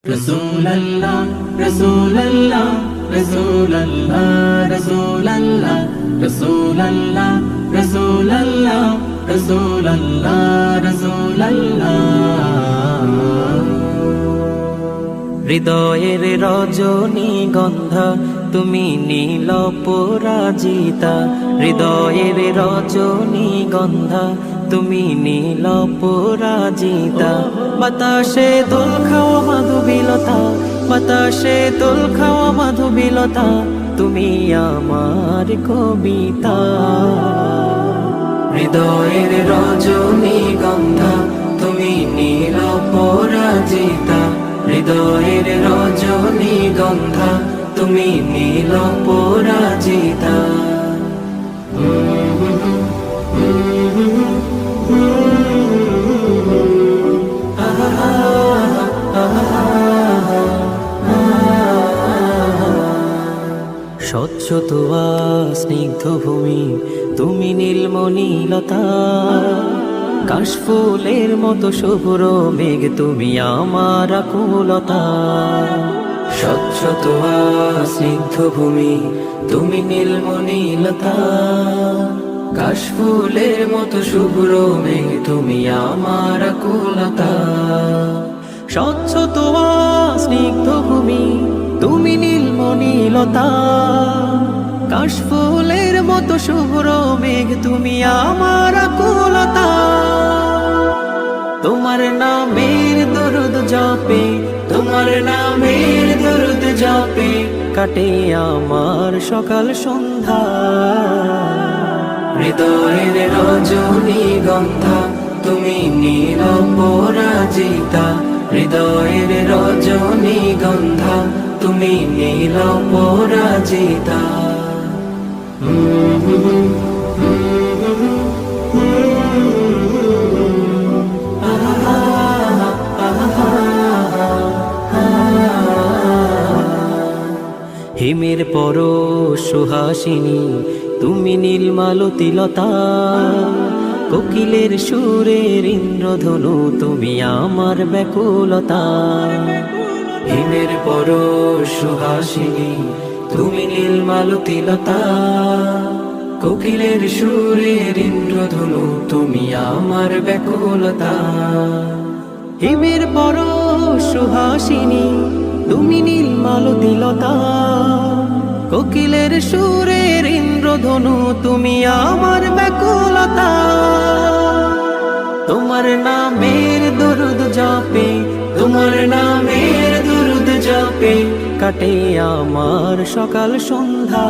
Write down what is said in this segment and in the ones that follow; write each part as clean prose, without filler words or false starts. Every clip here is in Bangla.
Rasulallah, Rasulallah, Rasulallah, Rasulallah, Rasulallah, Rasulallah, Rasulallah, Rasulallah. হৃদয়ের রজনী গন্ধা তুমি নীল পরাজিতা, হৃদয়ের রজনী গন্ধা তুমি নীল পরাজিতা। বাতাসে দোল খাওয়া মাধুবিলতা, বাতাসে দোল খাওয়া মাধুবিলতা, তুমি আমার কবিতা। হৃদয়ের রজনী গন্ধা তুমি নীল পরাজিতা, হৃদয়ের রজনী গন্ধা তুমি নীল পরাজিতা। স্বচ্ছ তোয়া স্নিগ্ধ ভূমি তুমি নীলমণিলতা, কাশফুলের মতো শুভ্র মেঘ তুমি আমার আকুলতা। স্বচ্ছ তোয়া স্নিগ্ধ ভূমি তুমি নীলমণিলতা, কাশফুলের মতো শুভ্র মেঘ তুমি আমার আকুলতা। স্বচ্ছ তোয়া স্নিগ্ধ ভূমি তুমি নীলমণিলতা, কাশফুলের মতো শুভ্র মেঘ তুমি আমার আকুলতা। তোমার নামের দরুদ জপে, তোমার নামের দরুদ জপে কাটে আমার সকাল সন্ধ্যা। হৃদয়ের রজনী গন্ধা তুমি নীল পরাজিতা, হৃদয়ের রজনী গন্ধা তুমি নীল পরাজিতা। হিমের পরশ সুহাসিনী তুমি নীলমালতিলতা, কোকিলের সুরের ইন্দ্রধনু তুমি আমার ব্যাকুলতা। হিমের পরশ সুহাসিনী তুমি নীলমালতিলতা, কোকিলের সুরের ইন্দ্রধনু তুমি আমার ব্যাকুলতা। হিমের পরশ সুহাসিনী তুমি নীলমালতিলতা, কোকিলের সুরের ইন্দ্রধনু তুমি আমার ব্যাকুলতা। তোমার নামের দরুদ জপে, তোমার নামের দরুদ জপে কাটে আমার সকাল সন্ধ্যা।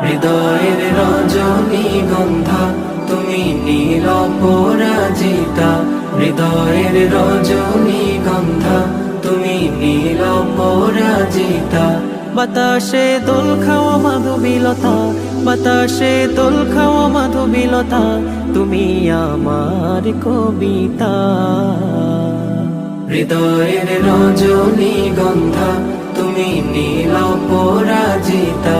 হৃদয়ের রজনী গন্ধা তুমি নীল পরাজিতা, হৃদয়ের রজনী গন্ধা তুমি নীল পরাজিতা। বাতাসে দোল খাওয়া মাধুবিলতা, বাতাসে দোল খাওয়া মাধুবিলতা, তুমি আমার কবিতা। হৃদয়ের রজনী গন্ধা তুমি নীল পরাজিতা,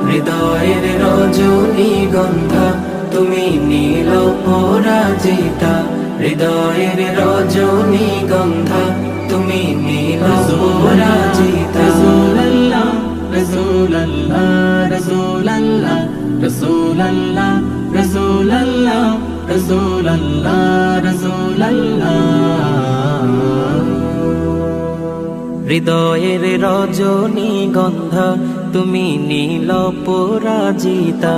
হৃদয়ের রজনী গন্ধা তুমি নীল পরাজিতা, হৃদয়ের রজনী গন্ধা তুমি নীল পরাজিতা। Rasulallah, Rasulallah, Rasulallah, Rasulallah, Rasulallah, Rasulallah, Rasulallah. হৃদয়ের রজনী গন্ধা তুমি নীল পরাজিতা,